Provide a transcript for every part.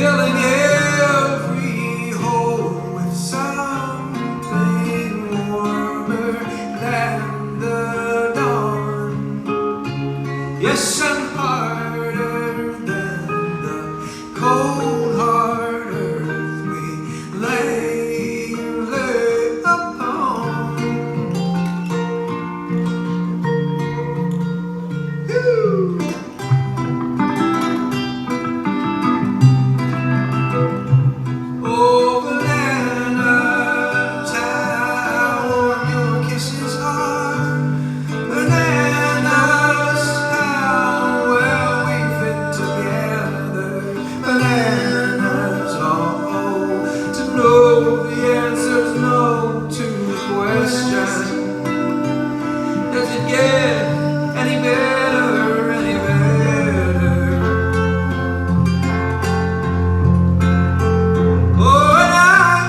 filling every hole with something warmer than the dawn. Yes, and harder than the cold hard earth we lay upon. Oh, bananas, how warm your kisses are. Bananas, how well we fit together. Bananas, oh, to know the answer's no to the question. Does it get any better, any better? Oh, and I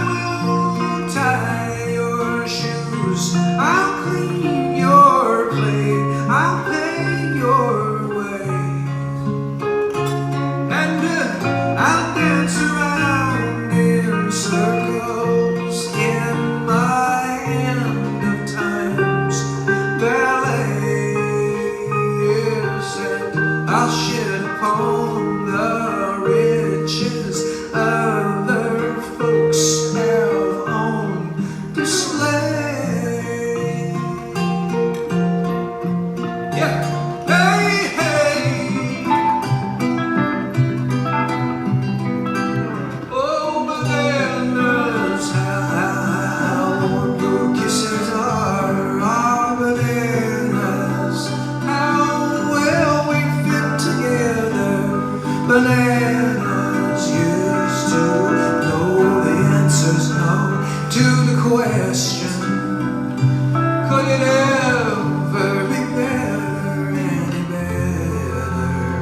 will tie your shoes, I'll clean your plate, I'll pay your way, and I'll dance around in circles in my end of times ballet. Yes, and I'll shed upon the riches other folks have on display. Yeah, hey, hey. Oh, bananas, how warm your kisses are. Ah, bananas, how well we fit together. Bananas used to know the answer's no to the question. Could it ever be better, any better?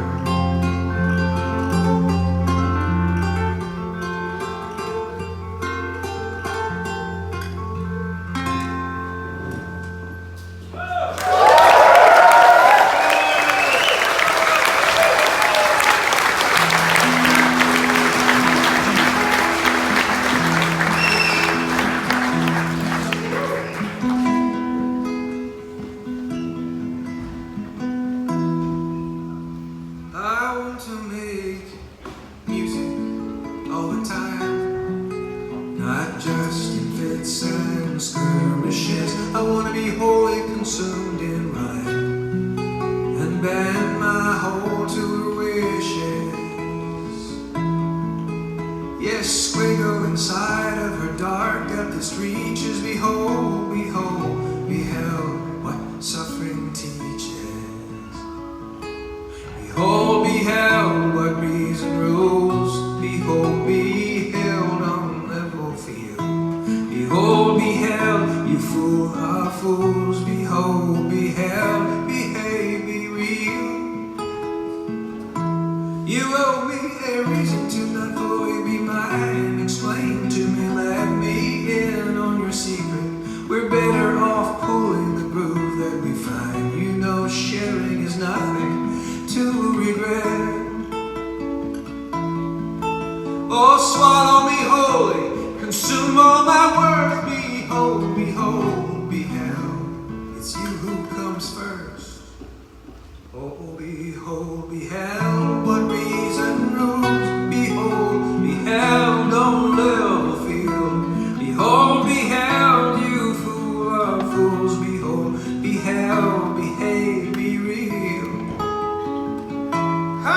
I want to make music all the time, not just in fits and skirmishes. I want to be wholly consumed in rhyme and bend my whole to her wishes. Yes, squiggle inside of her dark depthest reaches. Behold, behold, beheld what suffering teaches. Behold, beheld what reason rules. Behold, beheld on level field. Behold, beheld, you fool are fools. Behold, beheld, behave, be real. You owe me a reason to not fully be mine. Explain to me, let me in on your secret. We're better off pulling the groove that we find. You know sharing is nothing to regret. Oh, swallow me wholly, consume all my worth. Behold, behold, beheld, it's you who comes first. Oh, behold, beheld, what reason rules. Behold, beheld on level field. Behold, beheld, you fool of fools. Behold, beheld, behave, be real. Ha ha.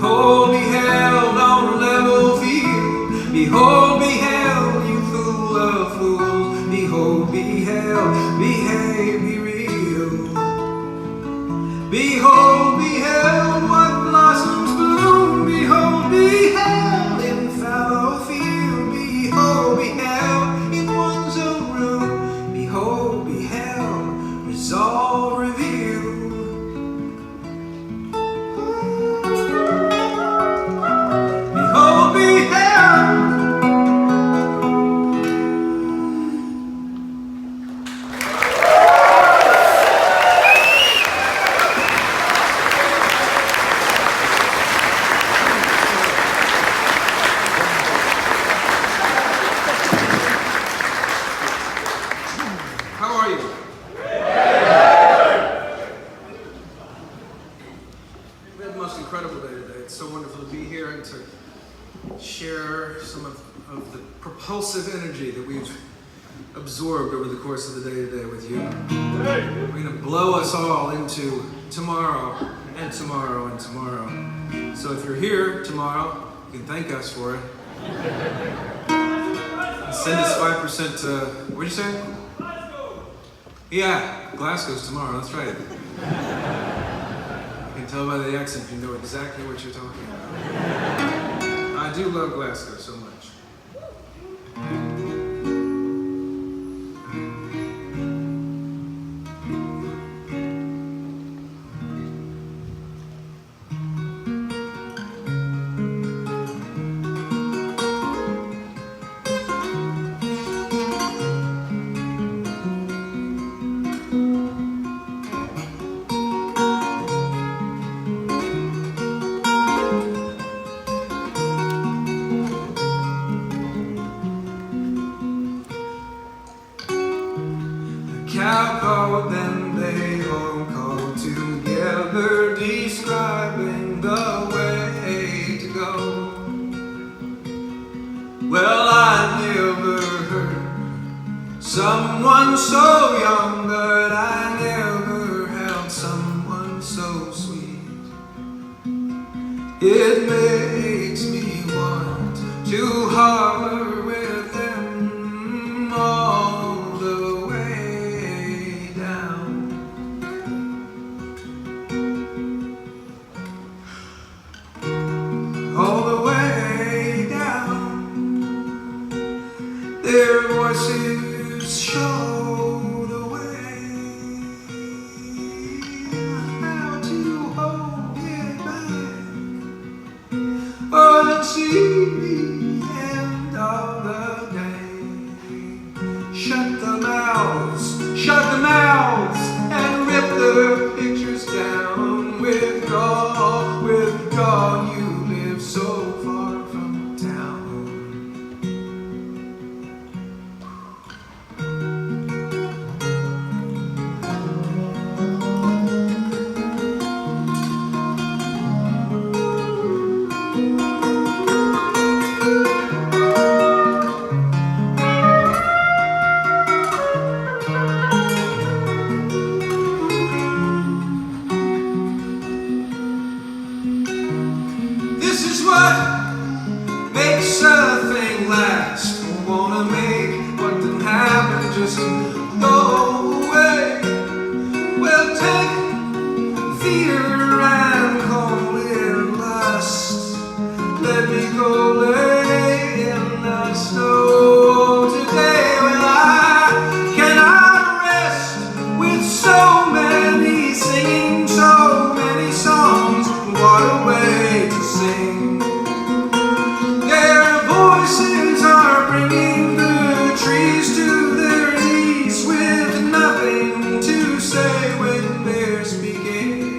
Behold, beheld on a level field. Behold, beheld, you fool of fools. Behold, beheld, behave, be real. Behold, beheld, what blossoms bloom. Behold, beheld, in fallow field. Behold, beheld, in one's own room. Behold, beheld, resolve revealed. Behold, beheld. How are you? We had the most incredible day today. It's so wonderful to be here and to share some of the propulsive energy that we've absorbed over the course of the day today with you. We're going to blow us all into tomorrow and tomorrow and tomorrow. So if you're here tomorrow, you can thank us for it. And send us 5% to, what'd you say? Yeah, Glasgow's tomorrow, that's right. You can tell by the accent you know exactly what you're talking about. I do love Glasgow so much. Cow called, then they all called together, describing the way to go. Well, I never heard someone so young, but I never held someone so sweet. It makes me want to holler with them all the way down. All the way down. Their voices show the way how to hold it back. Oh, and see the end of the day. Shut the mouths, and rip the pictures down. With God, you live so far from town. This is what makes a thing last. Wanna make what didn't happen just go away. Well, take fear and call it lust. Let me go lay in the snow today. Well, I cannot rest with so many singing so many songs. What a way to sing. Their voices are bringing the trees to their knees with nothing to say when they're speaking.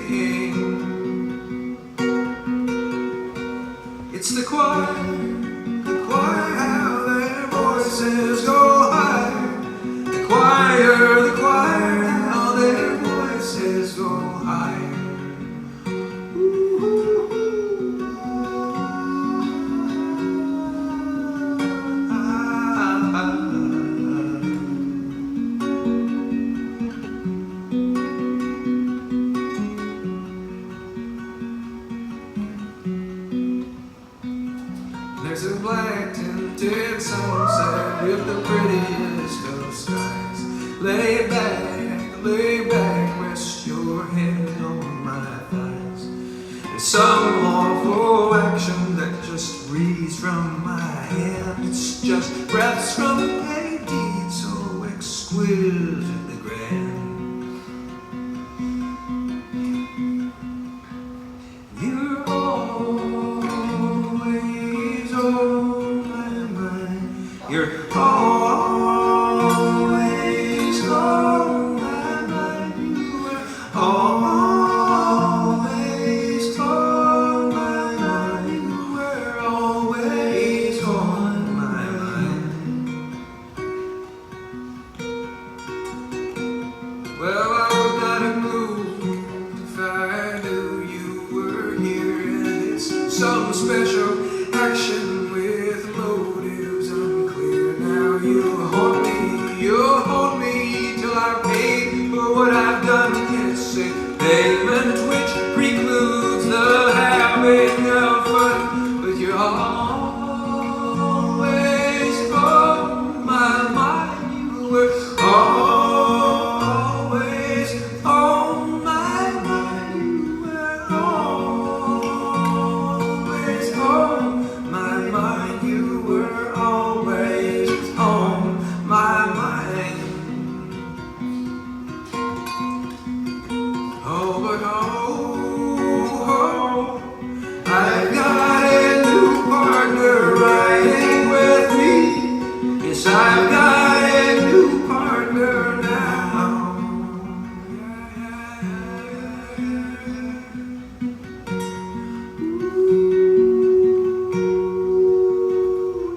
It's the choir, how their voices go high. The choir, how their voices go high. There's a black tinted sunset with the prettiest of skies. Lay back, rest your head on my thighs. There's some awful action that just breathes from my hand. It's just breaths from a deed so exquisitely grand. You're always on my mind. You're always on my mind. You were always on my mind. You were always on my mind. Well, I would not have moved if I knew you were here, and it's some special action with motives unclear. Now you'll hold me till I've paid for what I've done. It's a payment which precludes the having of fun, but you're always on my mind. You were always on my mind. You were always on my mind. You were always on my mind. Oh, but I've got a new partner riding with me. Yes, I've got a new partner now.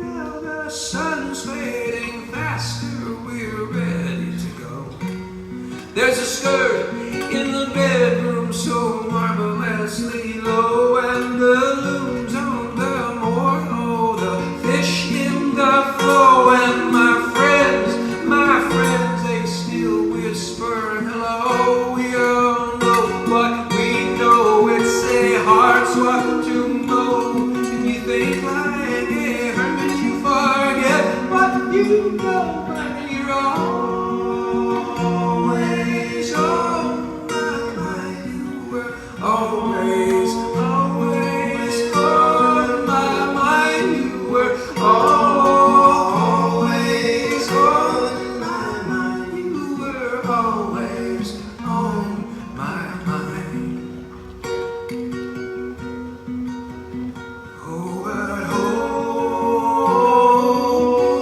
Now the sun's fading faster, we're ready to go. There's a skirt in the bedroom so marvelously low, and the looms on the moor, oh, the fish in the flow, and my friends, they still whisper hello. We all know what we know, it's a hard swap to know. And you think like a hermit, you forget what you know, but you're always on my mind. You were always on my mind. You were always on my mind. You were always on my mind. Oh,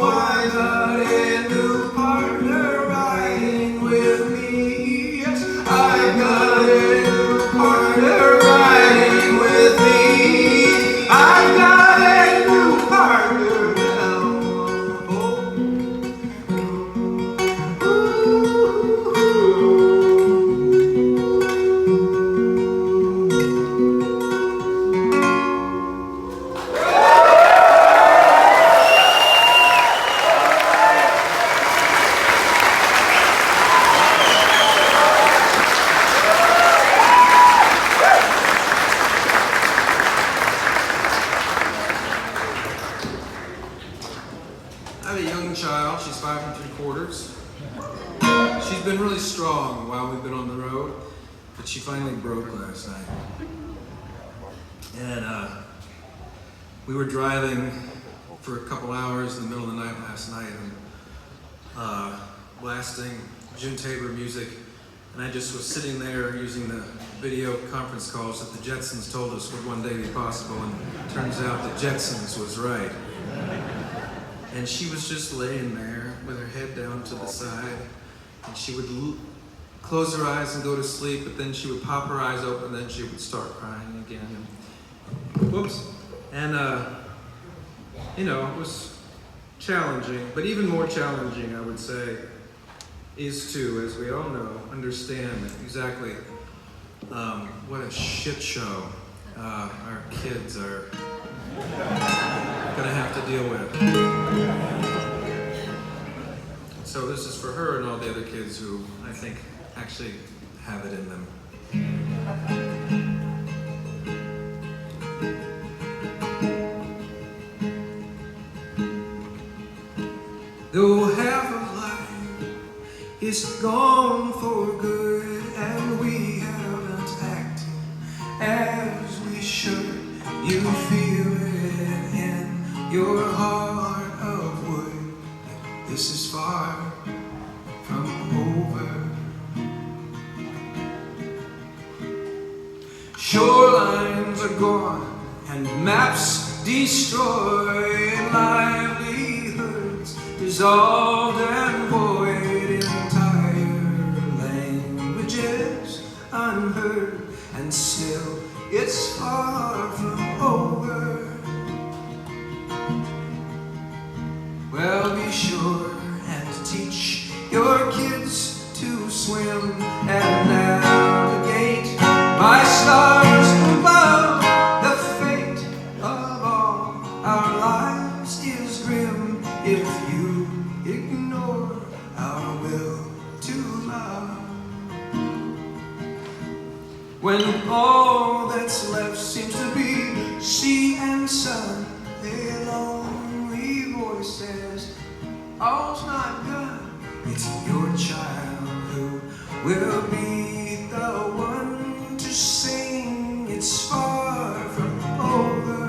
but I got a new partner riding with me. Yes, I got a new partner riding with me. I've got a new partner now. I have a young child. She's 5 3/4. She's been really strong while we've been on the road, but she finally broke last night. And we were driving for a couple hours in the middle of the night last night and blasting June Tabor music. And I just was sitting there using the video conference calls that the Jetsons told us would one day be possible, and it turns out the Jetsons was right. And she was just laying there with her head down to the side, and she would close her eyes and go to sleep, but then she would pop her eyes open, and then she would start crying again. And, whoops. And, it was challenging, but even more challenging, I would say, is to, as we all know, understand exactly what a shit show our kids are gonna have to deal with. So this is for her and all the other kids who I think actually have it in them. is gone for good, and we haven't acted as we should. You feel it in your heart of wood. This is far from over. Shorelines are gone and maps destroyed, livelihoods dissolved and void, entire languages unheard, and still it's far from over. Well, be sure and teach your kids to swim and navigate by stars above. The fate of all our lives is grim if you ignore our will to love. When all that's left seems to be sea and sun, a lonely voice says, all's not done. It's your child who will be the one to sing. It's far from over.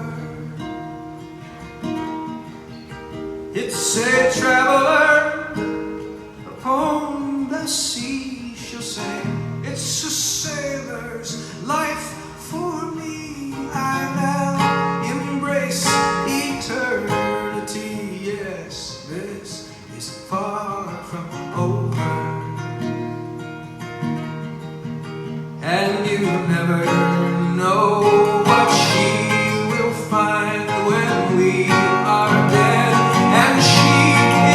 It's a traveler upon the sea, she'll say. It's a sailor's life for me. I now embrace eternity. Yes, this is far from over. And you never know what she will find when we are dead, and she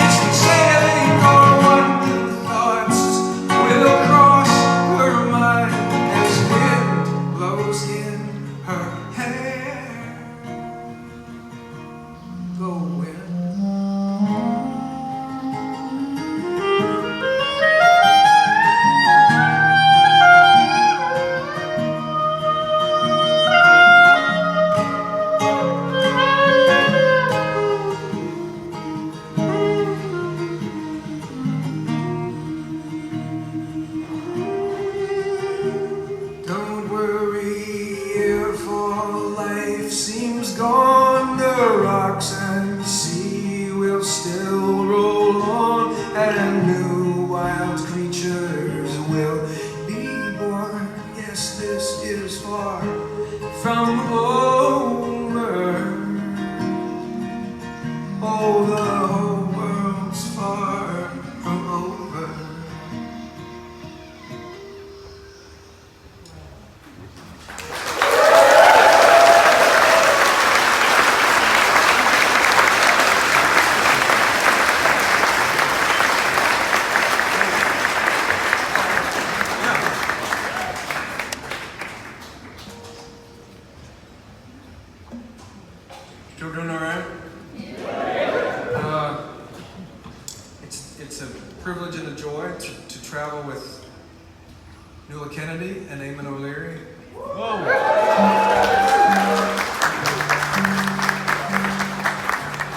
is sailing, or what new thoughts will cross her mind as wind blows in her hair. Go wind. Don't worry if all life seems gone, the rocks and sea will still roll on, and new wild creatures will be born. Yes, this is far from over. Oh, the whole world's far from over. Still doing all right? It's a privilege and a joy to travel with Nuala Kennedy and Eamon O'Leary.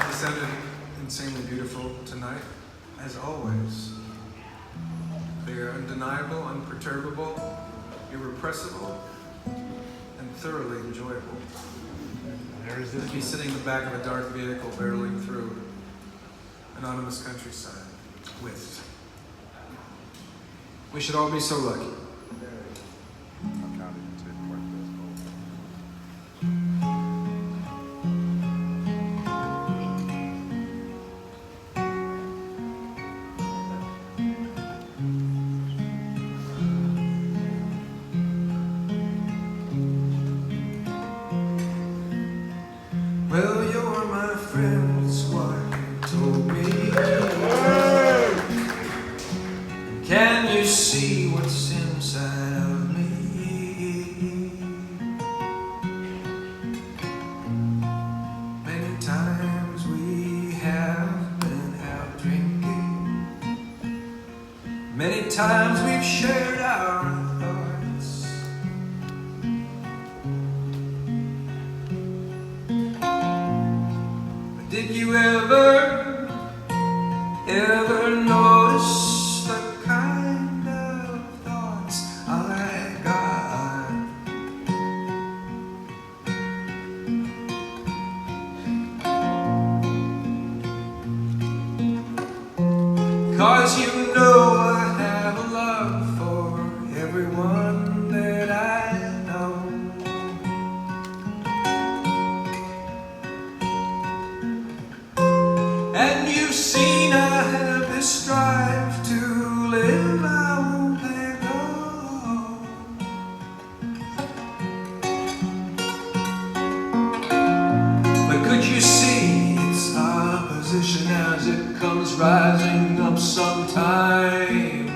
They sounded insanely beautiful tonight, as always. They are undeniable, unperturbable, irrepressible, and thoroughly enjoyable. To be sitting in the back of a dark vehicle barreling through anonymous countryside with. We should all be so lucky. Well, you're my friend's what you told me. Can you see what's inside of me? Many times we have been out drinking. Many times we've shared our thoughts. Did you ever notice the kind 'cause you know I have a love for everyone that I know. And you've seen I have this drive to live, I won't let go. But could you see its opposition as it comes rising up sometimes?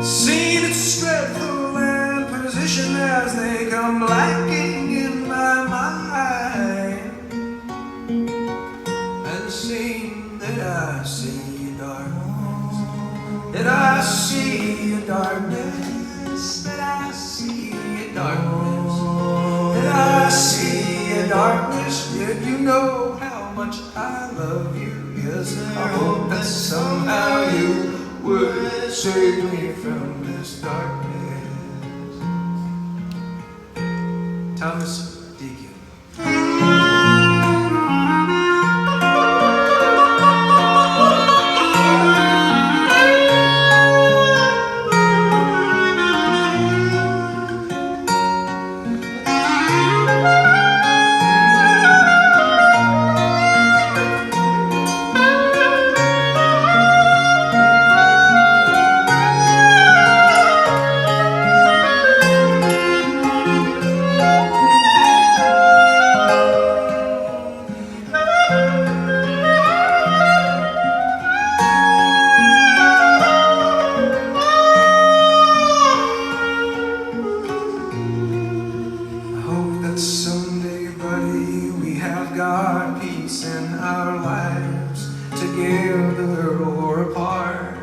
Seen its dreadful and position as they come lacking in my mind, and seen that I see a darkness, that I see a darkness, that I see a darkness, that I see a darkness. Yet you know how much I love you. Yes, I hope that somehow you would save me from this darkness. Thomas Deacon. God, peace in our lives, together or apart,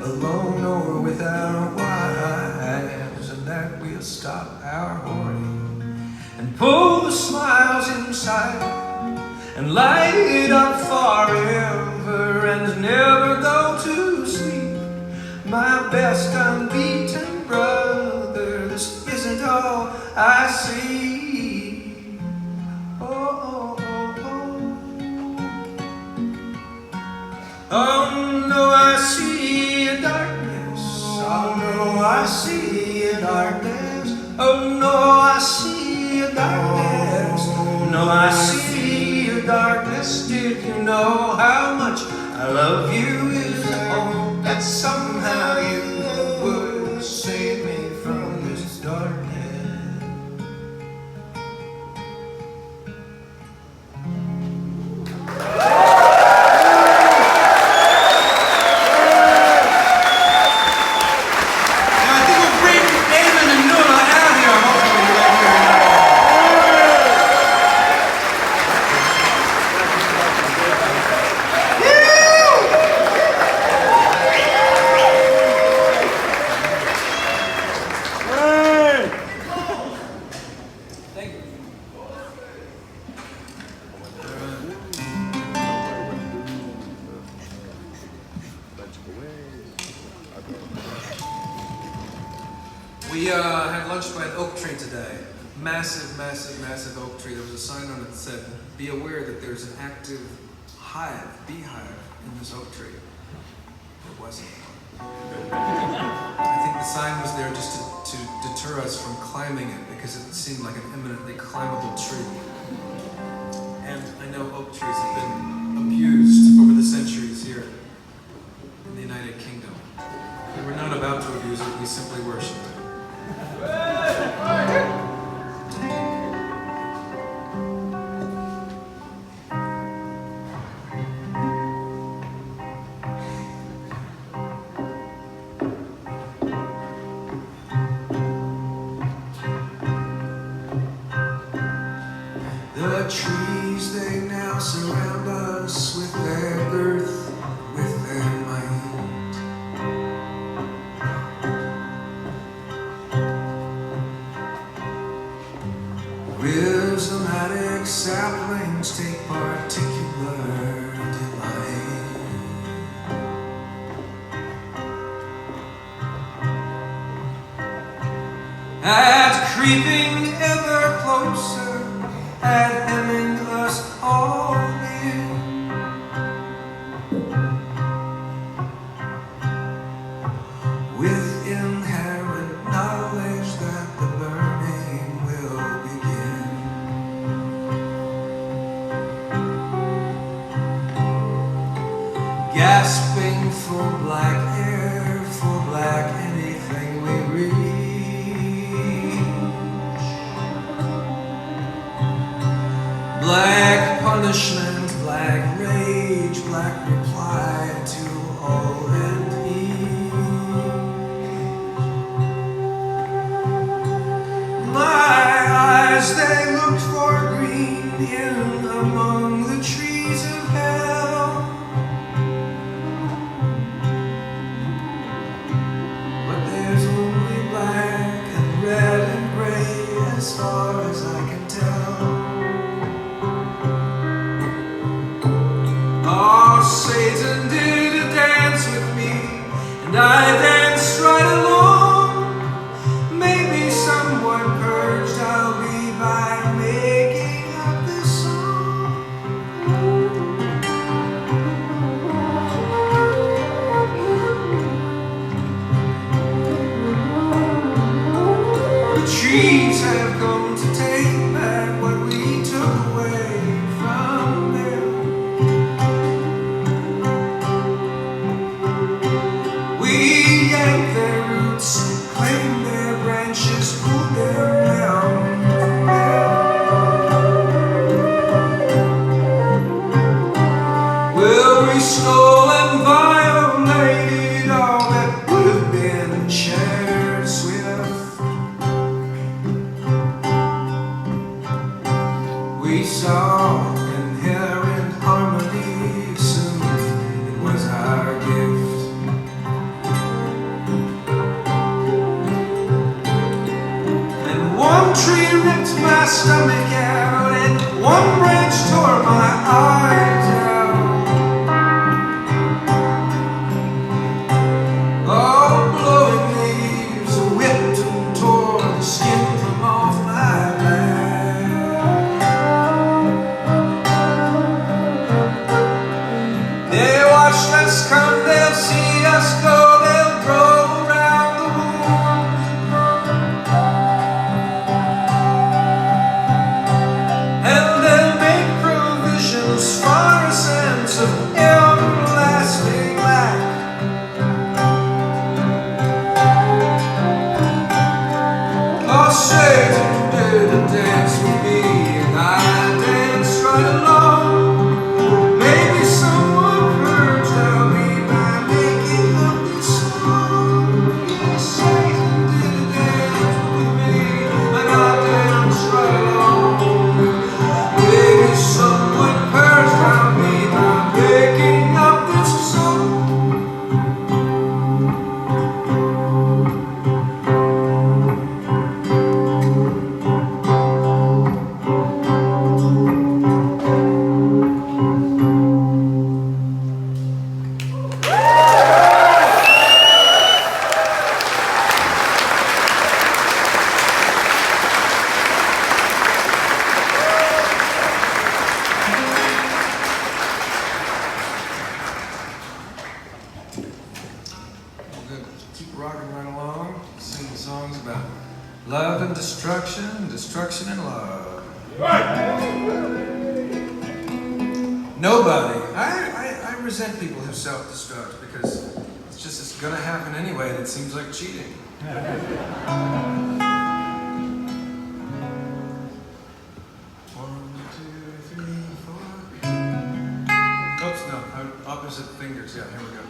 alone or with our wives, and that we'll stop our hoarding and pull the smiles inside and light it up forever and never go to sleep. My best unbeaten brother, this isn't all I see. Oh no, I see a darkness. Oh no, I see a darkness. Oh no, I see a darkness. No, I see a darkness. Did you know how much I love you? Is I hope that somehow you would save me from this darkness. We had lunch by an oak tree today. Massive, massive, massive oak tree. There was a sign on it that said, "Be aware that there's an active beehive in this oak tree." It wasn't. I think the sign was there just to deter us from climbing it because it seemed like an eminently climbable tree. And I know oak trees have been abused over the centuries here in the United Kingdom. We were not about to abuse it, we simply worshipped it. The trees, they now surround us with their girth, with their might. Rhizomatic saplings take particular delight. At creeping ever closer, at hemming us us all in. With inherent knowledge that the burning will begin. Gasping for black air, for black anything we reach. Black punishment, black rage, black reply to all and each. My eyes, they looked for green in among the trees of hell. But there's only black and red and gray as far as I can tell. Oh, Satan did a dance with me, and I danced right along. Maybe somewhat purged I'll be by making up this song. The trees have come to take back what we took away from them. We yanked their roots, claimed their branches, pulled them down. Well, we stole and violated all that would have been shared swift. We saw inherent harmony, soon it was our gift. And one tree ripped my stomach out, and one branch tore my eyes out. Oh, blowing leaves whipped and tore the skin from off my back. They watched us come, they'll see us go, they'll grow around the wound. And they'll make provisions for a sense of everlasting lack. Oh, Satan did a dance with me, and I danced right along. Maybe someone purged out me by making up this song. Yes, Satan did a dance with me, and I danced right along. Maybe someone purged out me by making up this song. We're gonna keep rocking right along, singing songs about love and destruction, destruction and love. Nobody. I resent people who self-destruct because it's gonna happen anyway, and it seems like cheating. One, two, three, four. Oops, no, opposite fingers. Yeah, here we go.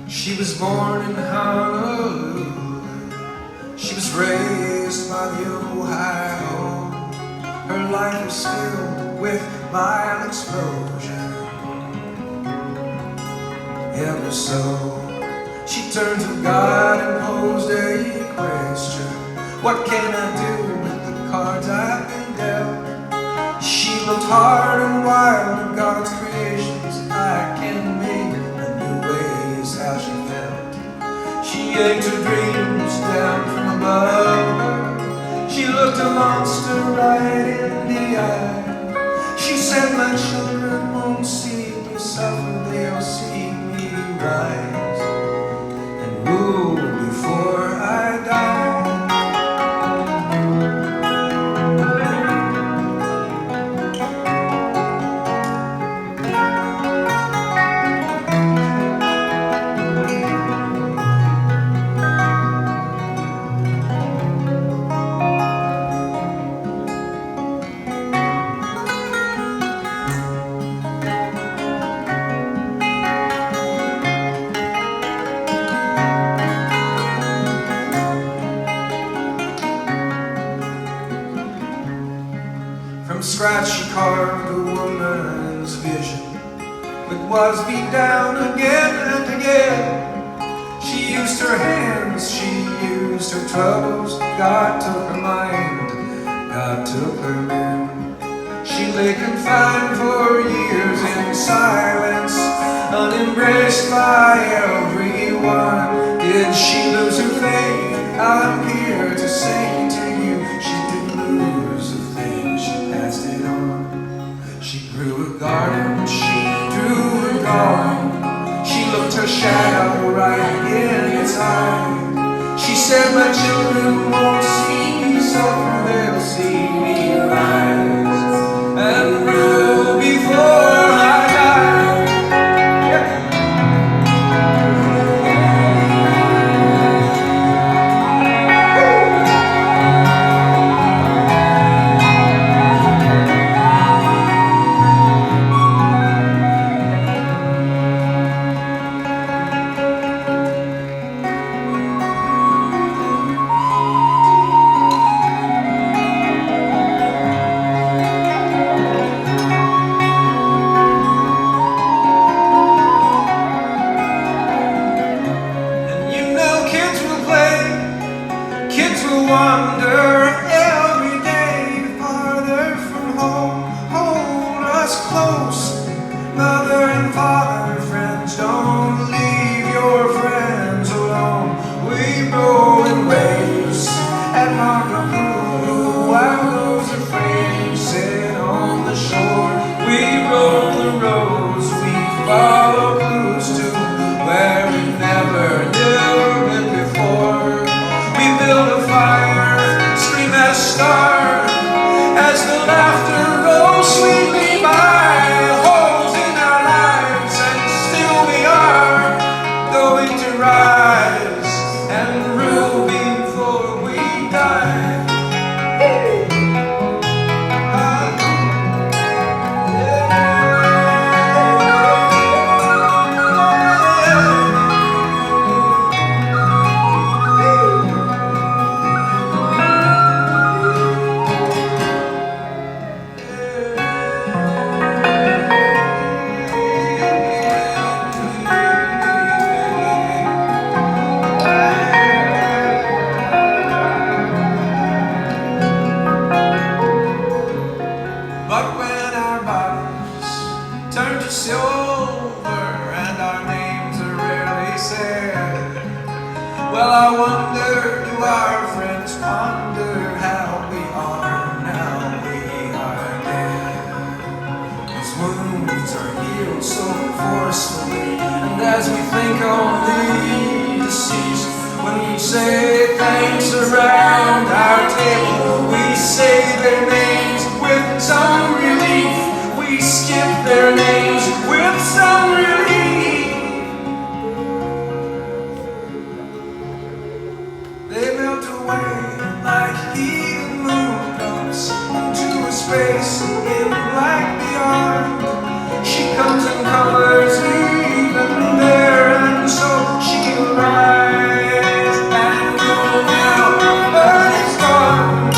She was born in Honolulu. She was raised by the Ohio. Her life was filled with violent explosion. Ever so, she turned to God and posed a question. What can I do with the cards I've been dealt? She looked hard and wide. yanked her dreams down from above. She looked a monster right in the eye. She said, my children won't see me suffer, they'll see me rise and rule before I die. From scratch she carved a woman's vision, but was beat down again and again. She used her hands, she used her troubles. God took her mind, God took her men. She lay confined for years in silence, unembraced by everyone. Did she lose her faith? I'm here to say to you, she didn't lose a thing, she passed it on. She grew a garden, she drew a garden. She looked her shadow right in its eye. She said, my children won't see me suffer, they'll see me rise and rule before I die. Yeah. Kids will wander every day farther from home. Hold us close, mother and father, friends. Don't leave your friends alone. We roll in waves at Margapool while those afraid sit on the shore. We roll the roads, we follow clues to where we've never been before. We build a fire, scream as star, as the laughter rolls sweetly by. Holes in our lives, and still we are going to rise and rule before we die. But when our bodies turn to silver and our names are rarely said, well, I wonder, do our friends ponder how we are now we are dead? These wounds are healed so forcefully, and as we think on the deceased, when we say thanks around our table, we say their names with some relief. We skip their names with some relief. They melt away like heated moondrops into a space in black beyond. She comes in colors even there, and so she'll rise and go now, but it's gone.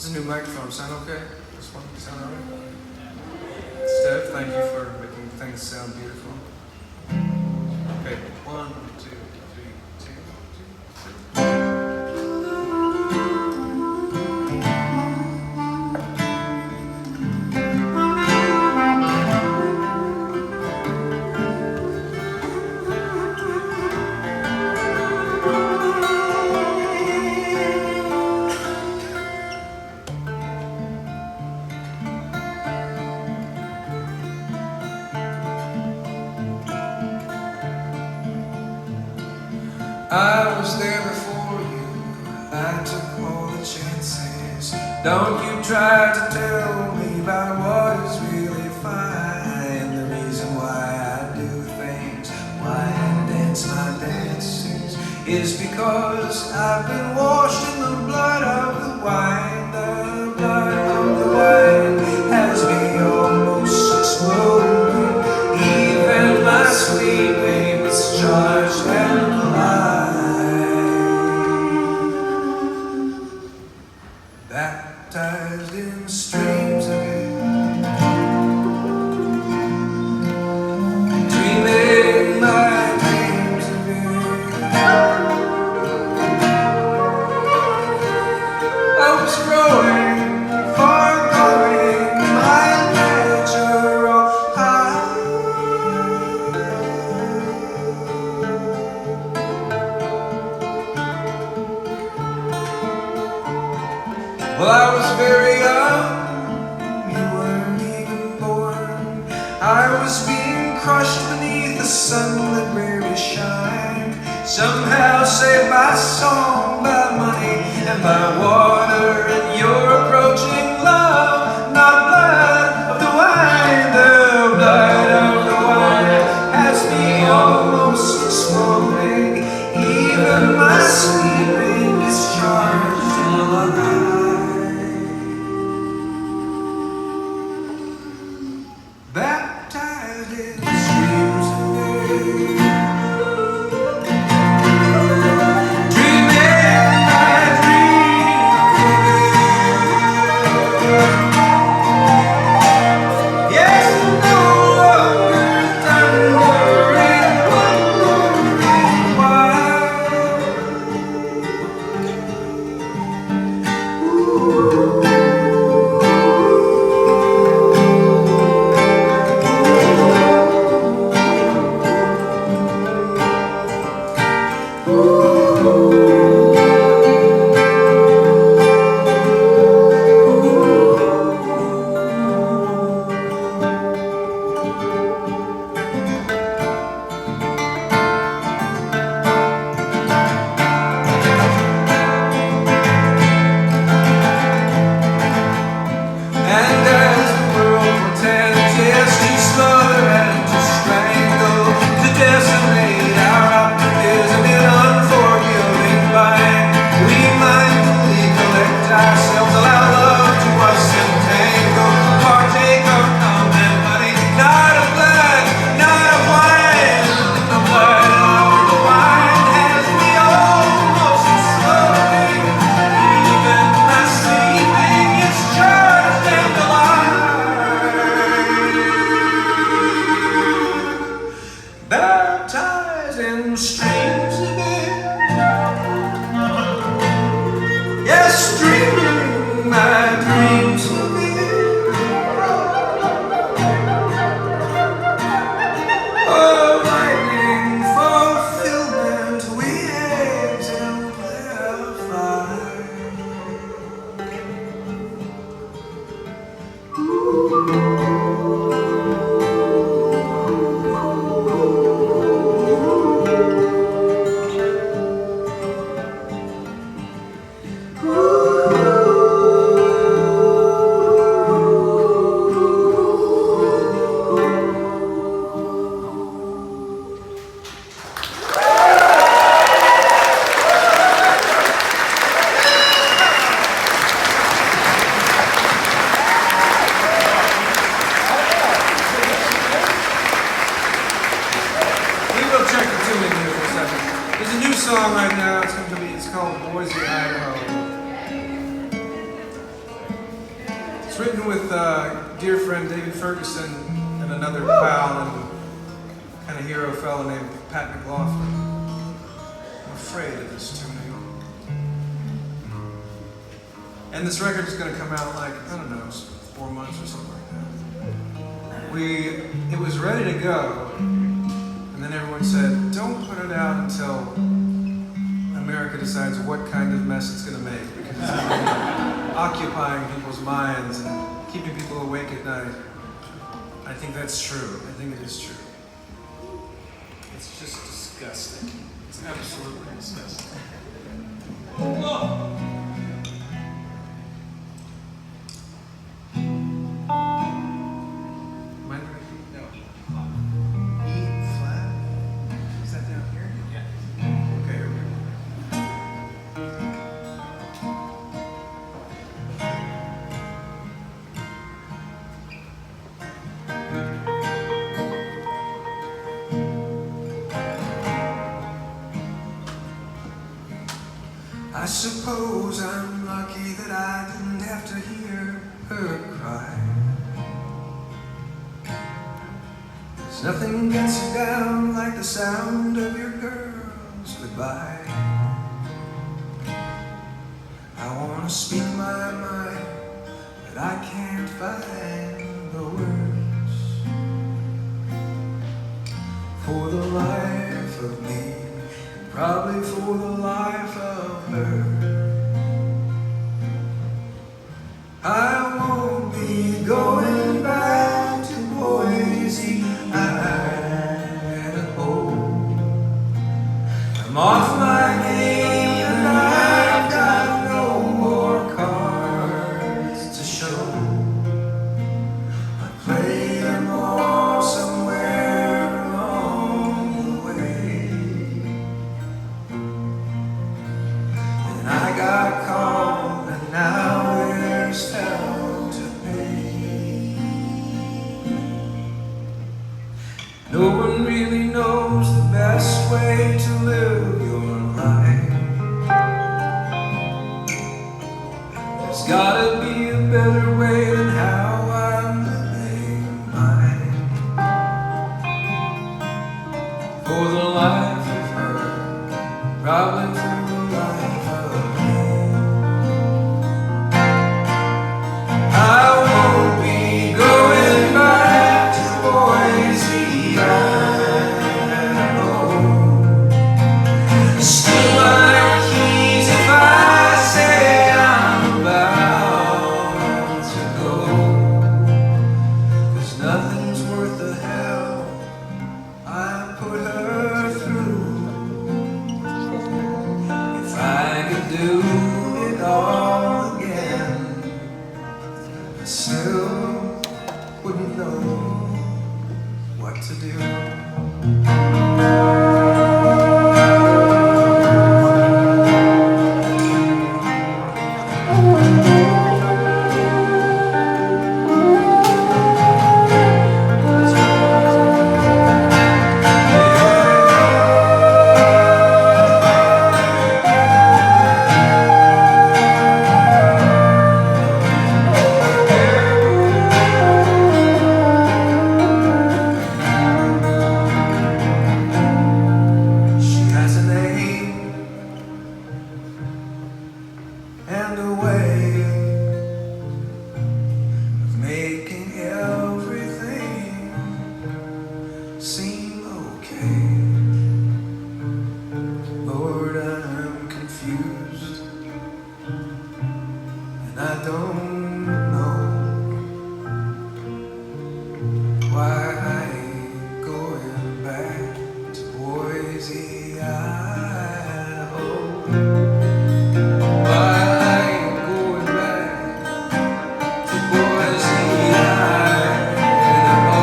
It's a new microphone. Sound okay? This one sound alright? Steph, thank you for making things sound beautiful. Okay, 1, 2, 3, 2, 2, 3. I was there before you, I took all the chances. Don't you try to tell me about what is really fine. The reason why I do things, why I dance my dances, is because I've been washed in the blood of the wine. The blood of the wine has me almost exploding. Even my sleeping is charged and alive. Baptized in streams of it, dreaming my dreams of it. I was growing, foregoing my natural high. Well, I was very young, you weren't even born. I was being crushed beneath the sun that rarely shined. Somehow saved by song, by money, and by water, and your approaching love, not blood of the wine. The blood of the wine has me almost exploding. Even my sleeping is charged and alive. Baptized in streams of it, dreaming my dreams of it. Yes, no longer thundering, wondering why. And as the world pretends to smother and to strangle, to decimate our optimism in unforgiving mind, we mindfully collect ourselves, allow love to us entangle, partake of common honey, not of blood, not of wine. The blood of the wine has me almost exploding. Even my sleeping is charged and alive. Baptized in streams of it, yes, dreaming my dreams of it. Oh, lightning fulfillment we exemplify. Ooh. It's written with dear friend David Ferguson and another pal and kind of hero fellow named Pat McLaughlin. I'm afraid of this tuning. And this record is going to come out like, I don't know, 4 months or something like that. It was ready to go, and then everyone said, don't put it out until America decides what kind of mess it's going to make, because it's going to be occupying people's minds and keeping people awake at night. I think that's true. I think it is true. It's just disgusting. It's absolutely disgusting. Whoa. I suppose I'm lucky that I didn't have to hear her cry. 'Cause nothing gets you down like the sound of your girl's goodbye. I wanna speak my mind, but I can't find the words. For the life of me, probably for the life of her, I won't be going back to Boise, Idaho. I'm off my game and I've got no more cards to show. I played them all somewhere along the way. I got caught and now there's hell to pay. No one really knows the best way to live your life. There's gotta be a better way than how I'm living mine. For the life of her, probably for the life of me, I won't be going back to Boise, Idaho. Steal my keys if I say I'm about to go. 'Cause nothing's worth the hell I put her through. If I could do it all again, I still wouldn't know what to do. She has a name and a way of making everything seem okay. Lord, I'm confused and I don't know why I ain't going back to Boise, Idaho. Why I ain't going back to Boise, Idaho.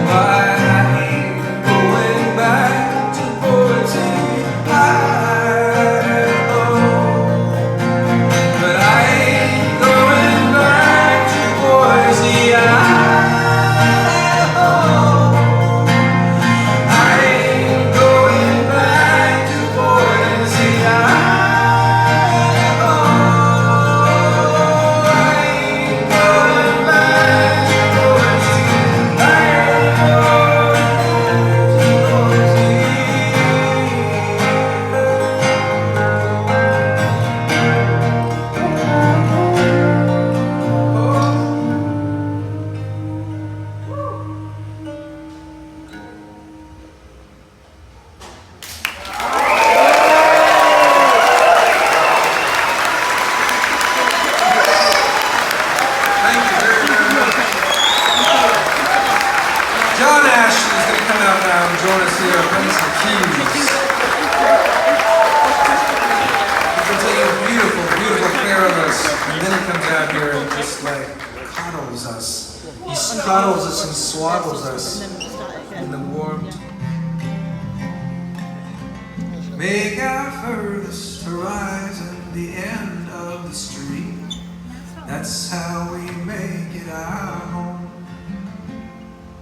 Why I ain't going back to Boise, Idaho. But I ain't trees. He can take a beautiful, beautiful care of us. And then he comes out here and just like coddles us. He coddles us and swaddles us in the warmth. Make our furthest horizon the end of the street. That's how we make it our home.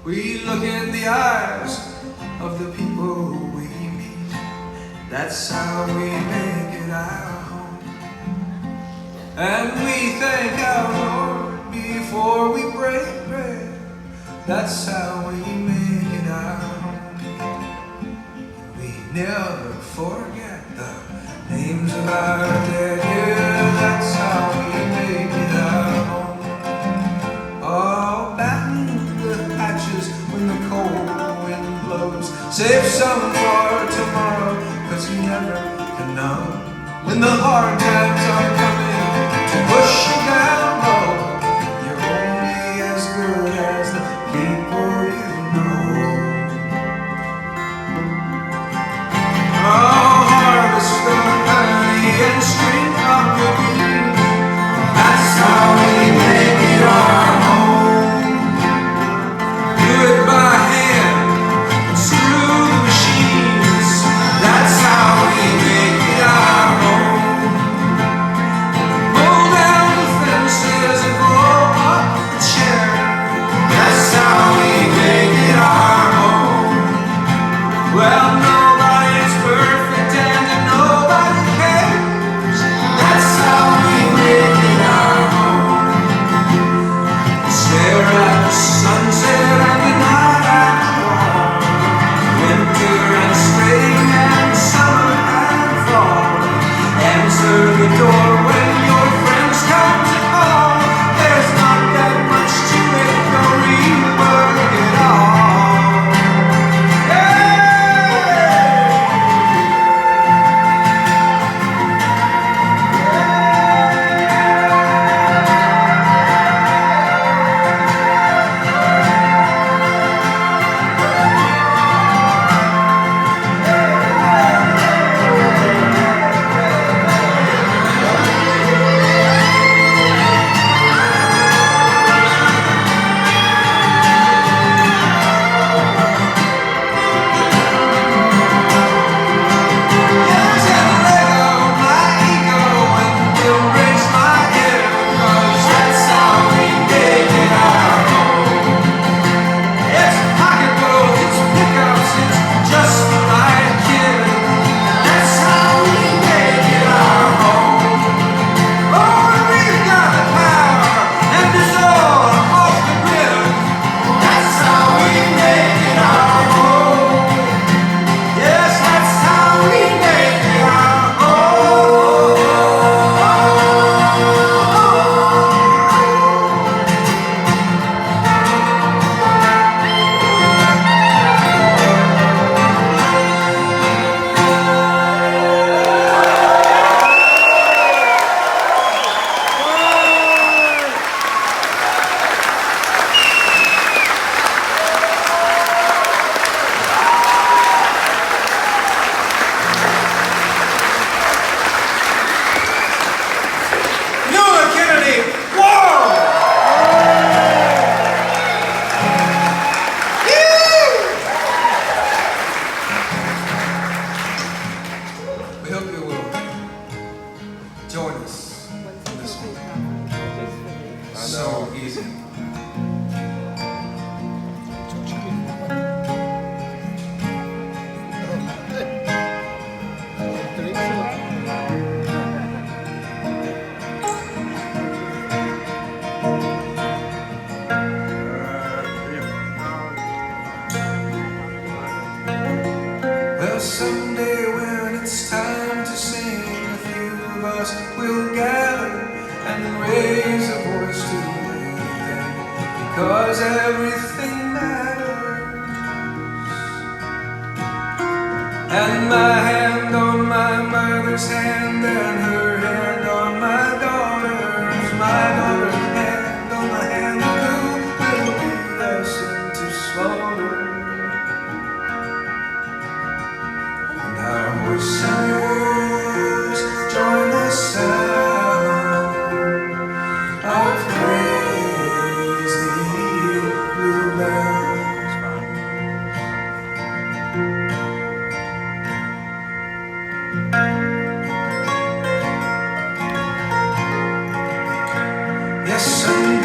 We look in the eyes of the people we meet. That's how we make it our home. And we thank our Lord before we break bread. That's how we make it our home. We never forget the names of our dead. Yeah, that's how we make it our home. Oh, batten the hatches when the cold wind blows. Save some for tomorrow, 'cause you never can know when the hard times are coming to push you down low. You're only as good as the people you know. Oh, harvest the honey and string up the bees. That's how we make it our home. Do it by hand and screw the machines. That's how we make it our home. Pull down the fences and roll up the cherry. That's how we make it our home. Well, nobody's perfect and nobody cares. That's how we make it our home. Stare at the sunset and the night after winter and spring and summer and fall. Answer the door when your friends come to call. There's not that much to it, go rework it all. Yeah! We hope you will join us in this one. So easy. Well, someday when it's time to sing, a few of us will gather and raise a voice to anything, because everything matters. And my hand on my mother's hand and her hand on my daughter's hand on my hand, who will lead us into slaughter.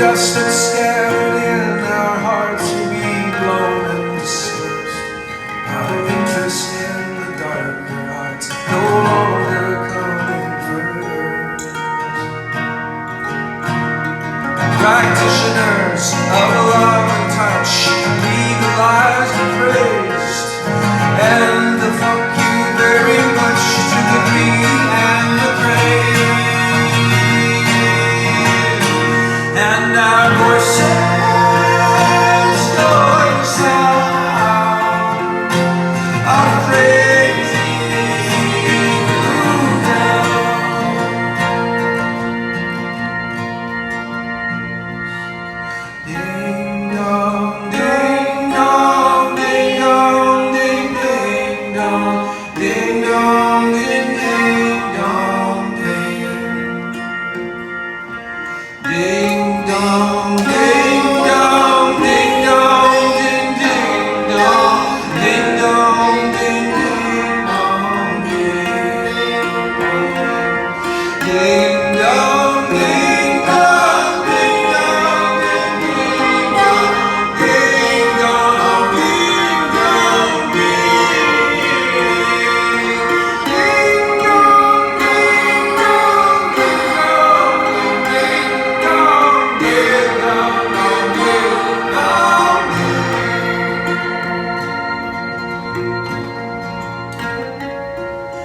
dust that's scattered in our hearts will be blown and dispersed. Our interest in the darker arts no longer coming first. Practitioners of love and touch, legalized and praised, and the fuck you very much to the green and the praise. And our voices going sound of praising you now. Ding dong, ding dong, ding dong, ding ding dong, ding dong, ding ding dong, ding. Ding dong, ding dong, ding dong, ding ding dong, ding dong, ding ding dong, ding. Ding dong, ding dong, ding dong, ding ding dong, ding dong, ding dong, ding. Ding dong, ding dong, ding dong, ding dong, ding dong,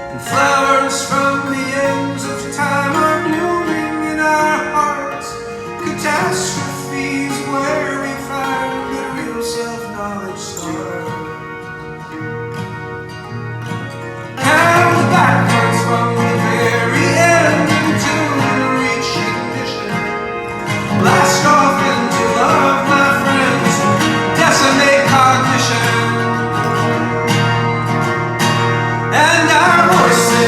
and flowers from the ends of time are blooming in our hearts. Catastrophes where we find the real self-knowledge start. Count backwards from the very end into reach ignition. Blast off into love, my friends. Decimate cognition. And our voices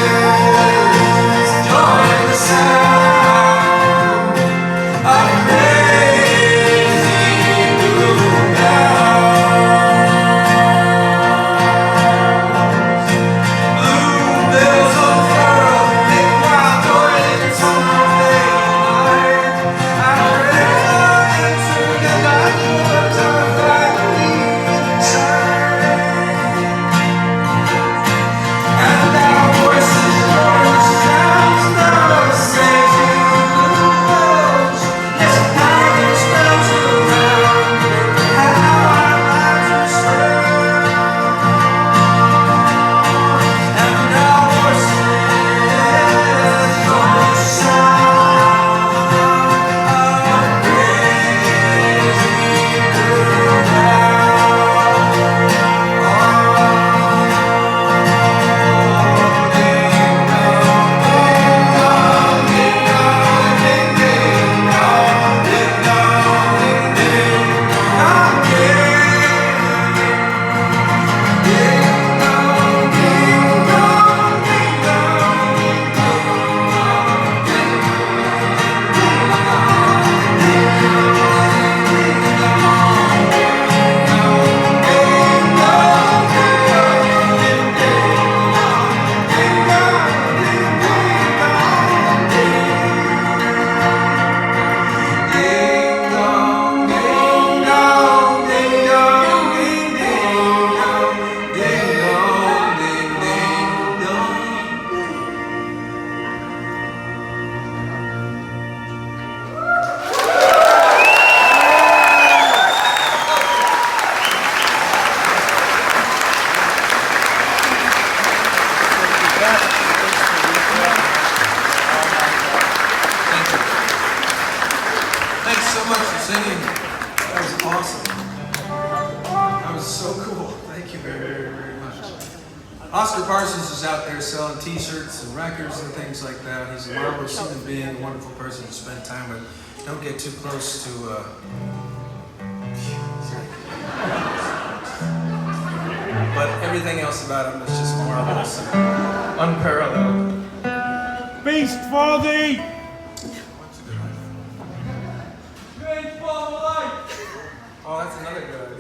join the sound of praising you now. Blue bills unfurl, make wild toilets on the night. Our prayers are into the night, words are like leaves inside. And our voices join the sounds of praising blues. Yes, now it smells around how our lives are spent. And our voices join the sound of praising Thanks so much for singing. That was awesome. That was so cool. Thank you very, very, very much. Oscar Parsons is out there selling t-shirts and records and things like that. He's a marvelous human being, a wonderful person to spend time with. Don't get too close to... But everything else about him is just marvelous and unparalleled. Beast for thee! What's a good idea? Oh, that's another good idea.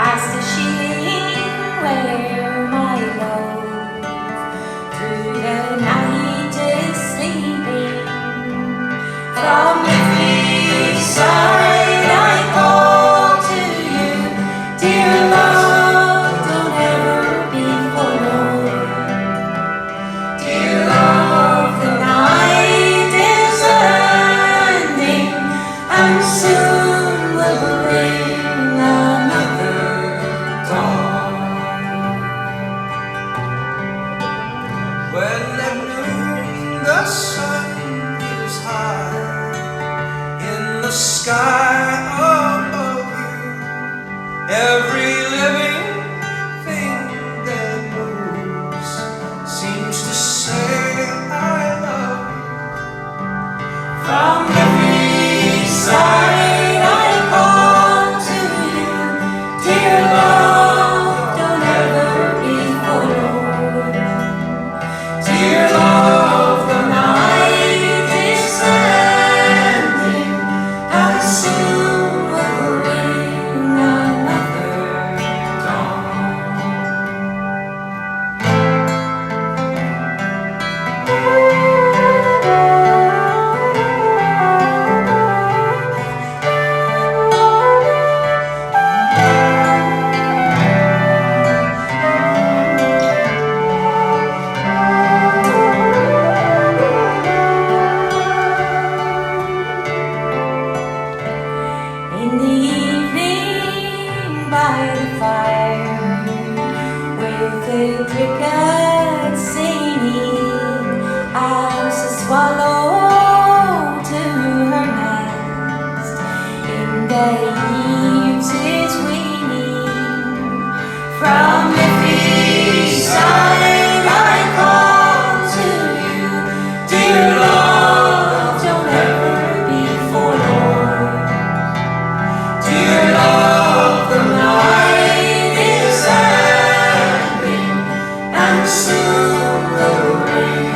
Astasheen, where my love through the night is sleeping. From every side I call to you, dear love, don't ever be forlorn. Dear love, the night is ending, and soon will bring another dawn. When at noon the sun is high in the sky above you, every living thing that moves seems to say I love you. From every side I call to you, dear love, don't ever be forlorn. Dear love, the night is ending, and soon will bring another dawn. In the evening by the fire, with the crickets singing, as a swallow to her nest in the eaves is winging. From every side I call to you, dear love, don't ever be forlorn. Dear love, the night is ending, and soon will bring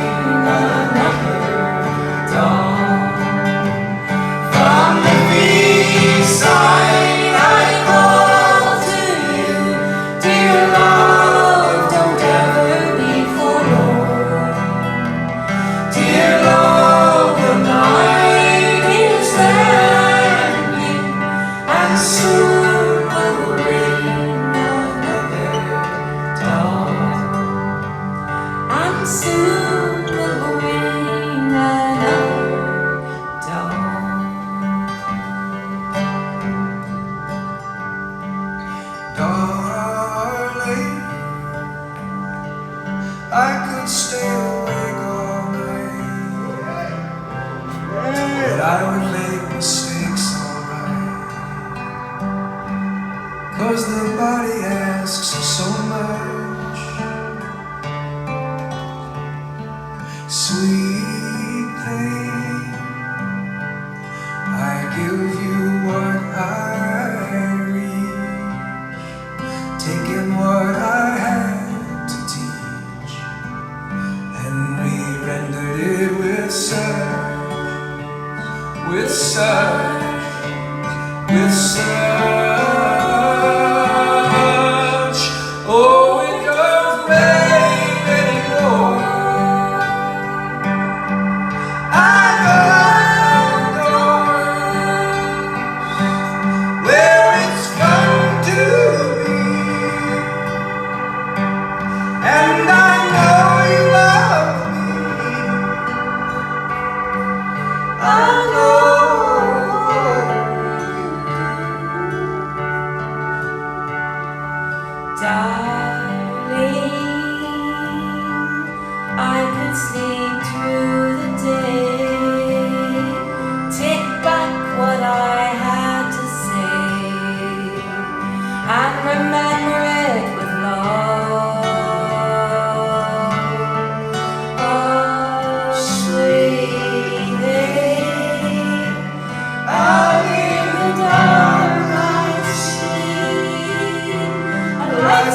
another dawn. From every side I call to you, dear love, don't ever be forlorn. Dear love, the night is ending, and soon will bring another dawn. And soon will bring another dawn. Darling, I could stay awake all night, but I would make mistakes, alright, 'cause the body asks so much. Sweet thing, I give you what I read, taking what I had to teach, and we rendered it with such. Oh, it goes made anymore. I've opened doors where it's come to be, and I know you love me. I know. Darling, I could sleep through the day, take back what I had to say, and remember it with love. Oh, sweet thing, out in the dark I see a light.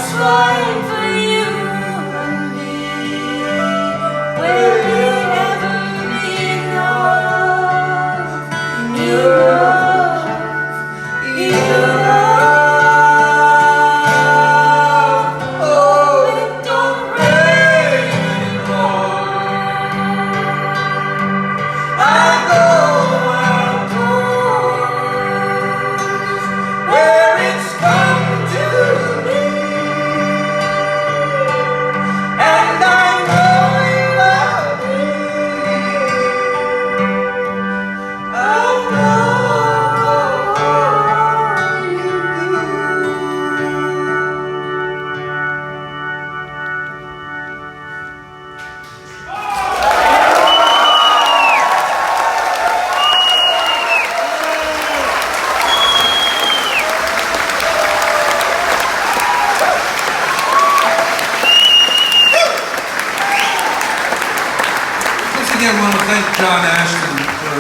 John Ashton for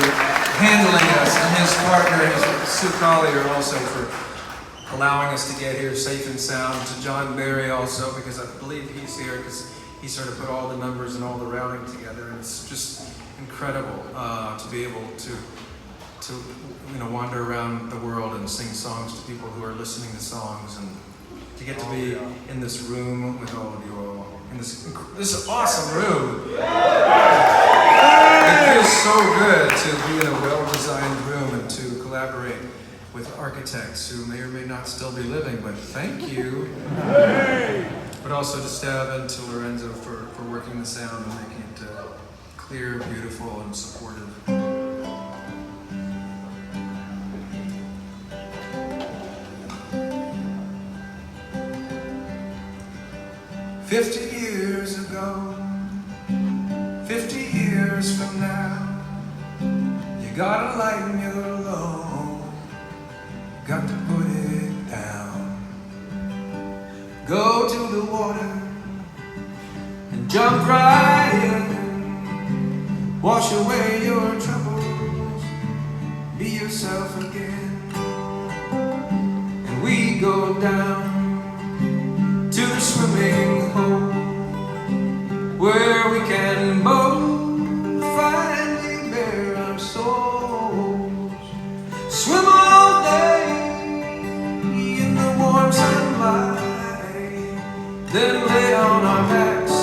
handling us, and his partner, Sue Collier, also for allowing us to get here safe and sound. To John Barry also, because I believe he's here because he sort of put all the numbers and all the routing together, and it's just incredible to be able to wander around the world and sing songs to people who are listening to songs, and to get to be in this room with all of you all in this awesome room. It feels so good to be in a well-designed room and to collaborate with architects who may or may not still be living, but thank you. But also to Stev and to Lorenzo for working the sound and making it clear, beautiful, and supportive. 50 years ago, 50 years from now, you gotta lighten your load, got to put it down. Go to the water and jump right in, wash away your troubles, be yourself again. And we go down to the swimming hole, where we can both finally bare our souls. Swim all day in the warm sunlight, then lay on our backs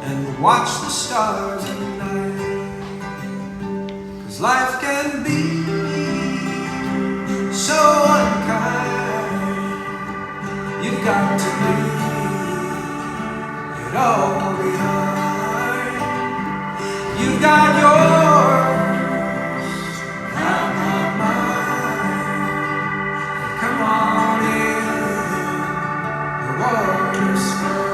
and watch the stars at night. 'Cause life can be so unkind, you've got to leave it all behind. You've got yours, I've got mine. Come on in, the water's full.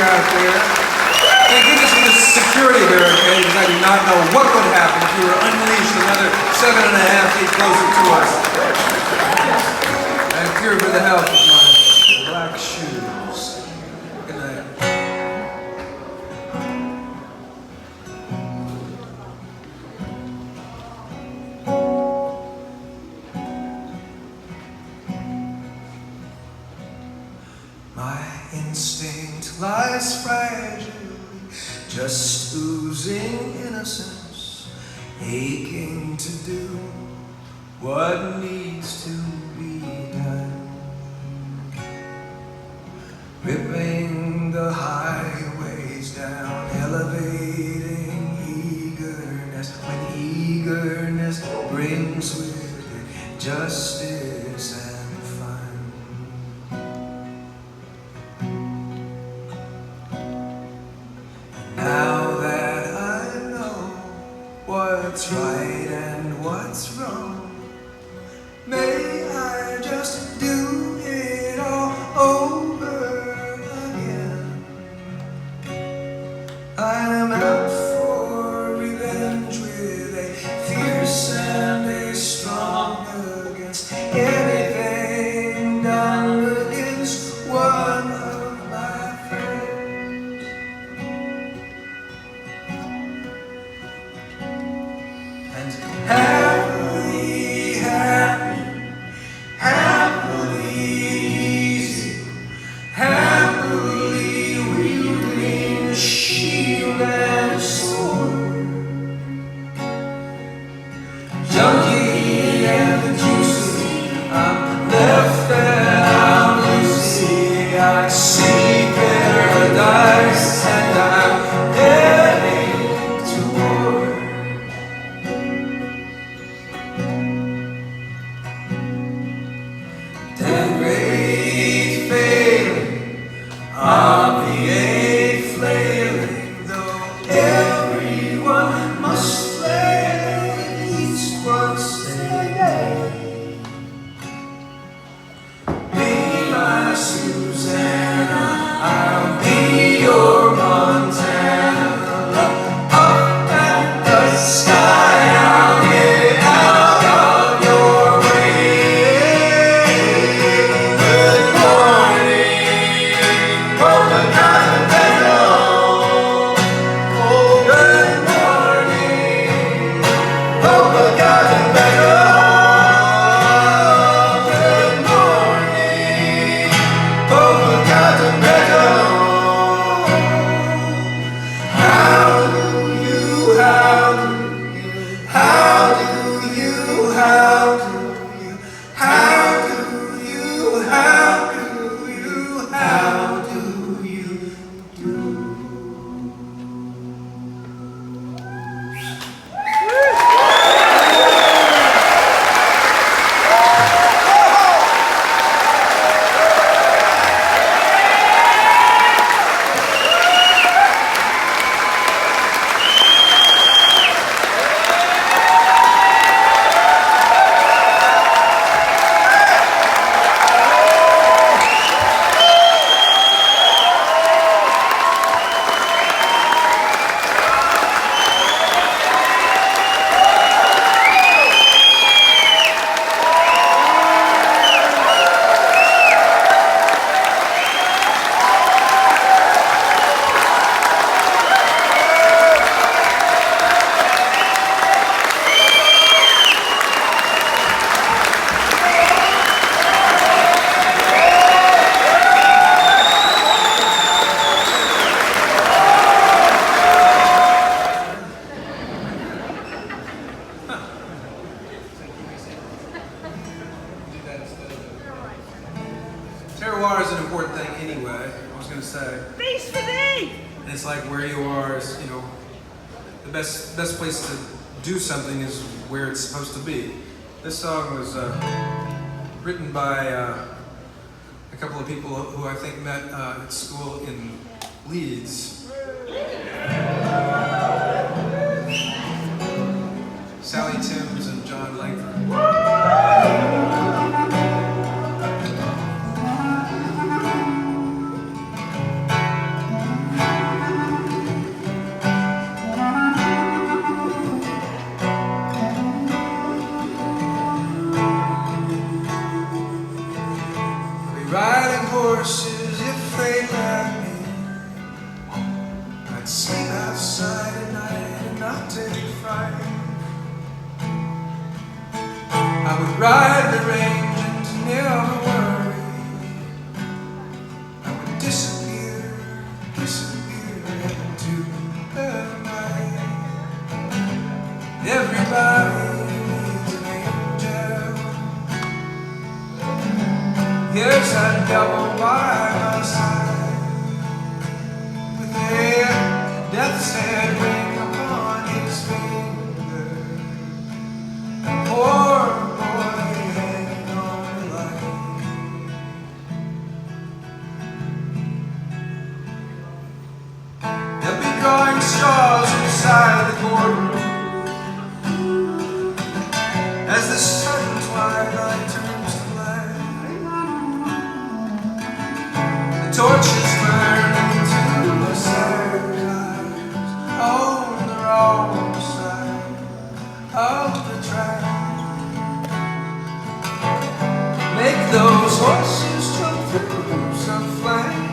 out there. Thank goodness for the security barricade, because I do not know what would happen if you were unleashed another 7.5 feet closer to us. I'm here for the health of my black shoes. Good night. My instinct lies fragile, just oozing innocence, aching to do what needs to be done. Ripping the highways down, elevating eagerness, when eagerness brings with it justice and fun. Now that I know what's right and what's wrong, may I just do it all over again. I am out for revenge with a fierce and a strong against anything done against one of my friends. And happily, happily easy, happily wielding a shield and a sword, junkie and the juicy, I'm left and I'm loosey. I see paradise and I'm heading toward. The great failing of the eighth flailing, though everyone must flay at least once a day. Be my Susanna, I'll be your Montana. Up at the sky, I'll get out of your way. Good morning, Copacabana. Oh, good morning, Copacabana. Good morning, Copacabana. How do you, how do you, how do you, how do you, how do you, how do you, how do you do? Terroir is an important thing anyway, I was going to say. Peace for thee! And it's like where you are is, you know, the best place to do something is where it's supposed to be. This song was written by a couple of people who I think met at school in Leeds. Sally Timms and John Langford. devil by my side, with a death's head ring upon his finger, a poor boy hanging on the line. They'll be drawing straws inside the courtroom as the sudden twilight turns to black. The torches burn into the sad eyes on the wrong side of the track. Make those horses jump through some flame.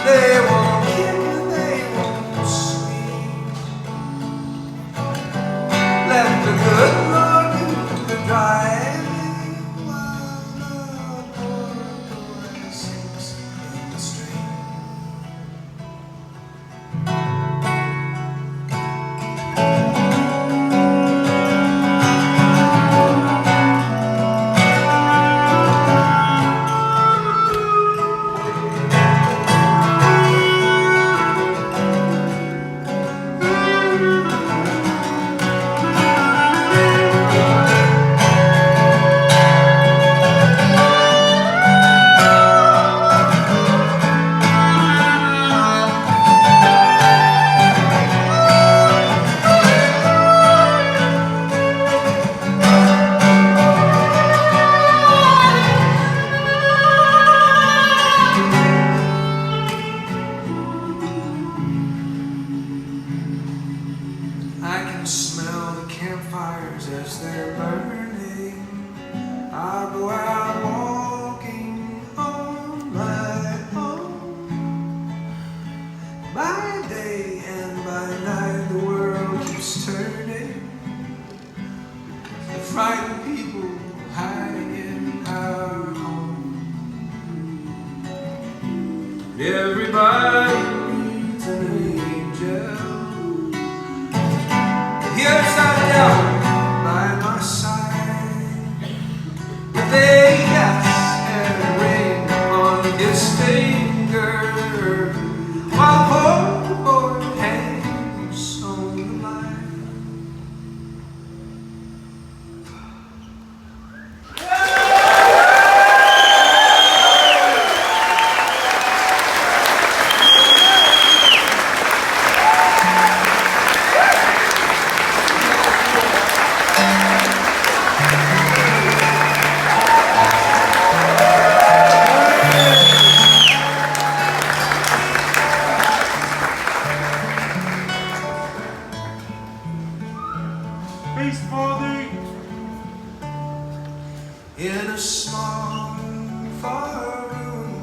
They won't kick and they won't scream. Let the good Lord do the driving while the poor boy sinks in the stream. I can smell the campfires as they're burning. I'll go out walking on my own. By day and by night the world keeps turning. The frightened people hiding in our home. Everybody needs an angel. Here's that devil by my side, with a death's head ring on his finger, while poor boy hangs on the line. Beast for thee! In a small, far room,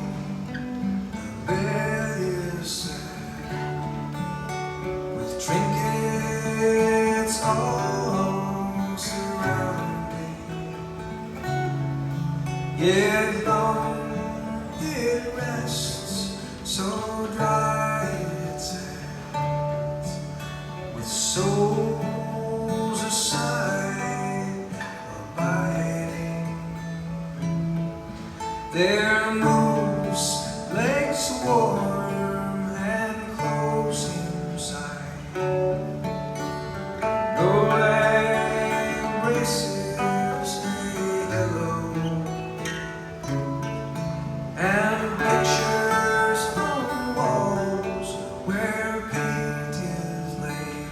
a bed is set, with trinkets all surrounding. Yet long it rests, so dry it sets, with souls aside abiding. Their moves, legs warm and close inside. No embraces lay hello, and pictures on walls where paint is laid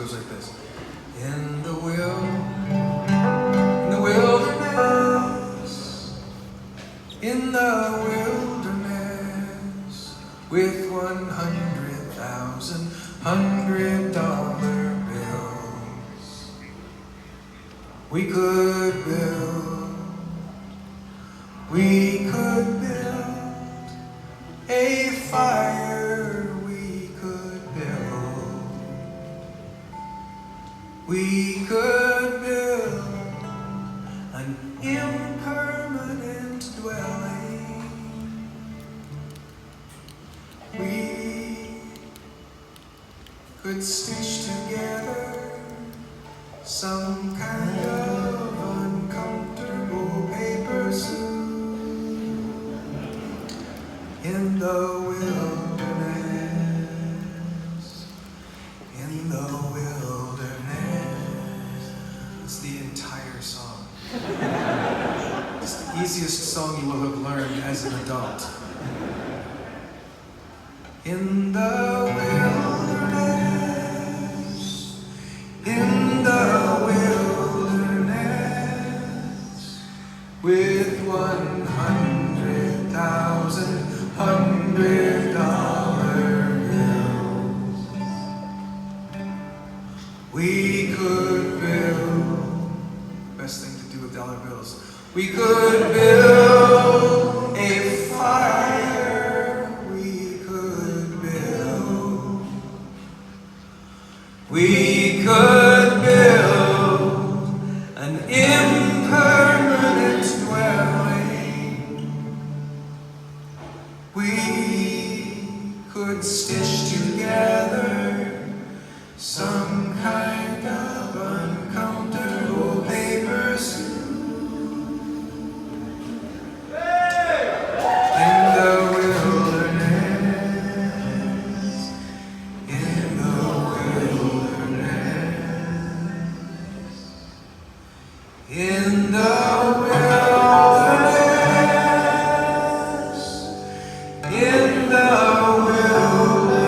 goes like this. In the wilderness, in the wilderness, with 100,000 $100 bills, we could build a fire, we could build an impermanent dwelling. We could stitch together some kind of uncomfortable paper suit in the wilderness, in the wilderness. It's the entire song. It's the easiest song you will have learned as an adult. In the wilderness, in the wilderness, with 100,000 $100 bills, we could build, best thing to do with dollar bills, we could build a fire, we could build an impermanent dwelling. We could stitch together some kind of uncomfortable paper suit in the wilderness, in the wilderness, in the wilderness, in the wilderness,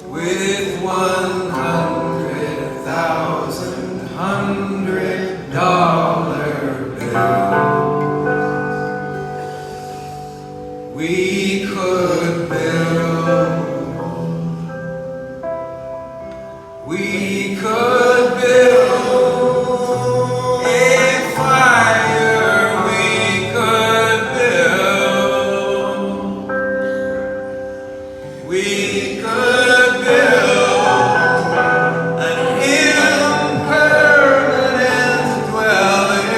with 100,000 $100 bills, we could build a fire, we could build an impermanent dwelling.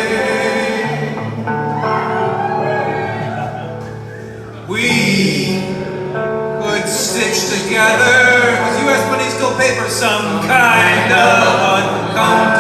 We could stitch together, with US money still paper, some kind of uncomfortable